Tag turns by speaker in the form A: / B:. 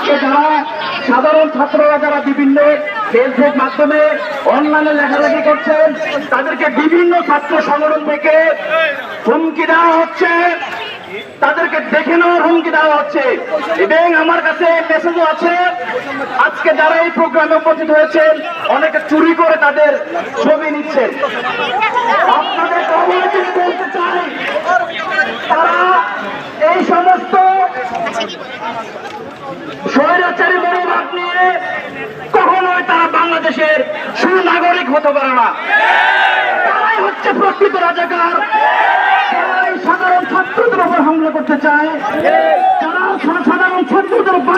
A: আজকে যারা সাধারণ ছাত্ররা যারা বিভিন্ন ফেসবুক মাধ্যমে অনলাইনে লেখালেখি করছেন, তাদেরকে বিভিন্ন ছাত্র সংগঠন থেকে হুমকি দেওয়া হচ্ছে, তাদেরকে দেখে নেওয়ার হুমকি দেওয়া হচ্ছে। এবং আমার কাছে মেসেজও আছে, আজকে যারা এই প্রোগ্রামে উপস্থিত হয়েছেন অনেকে চুরি করে তাদের ছবি নিচ্ছেন। আপনাদের সবাইকে বলতে চাই, তারা এই সমস্ত স্বৈরাচারী মনোভাব নিয়ে কখনোই তারা বাংলাদেশের সুনাগরিক হতে পারে না। তারাই হচ্ছে প্রকৃত রাজাকার। তারাই সাধারণ ছাত্রদের উপর হামলা করতে চায়, তারা সাধারণ ছাত্রদের উপর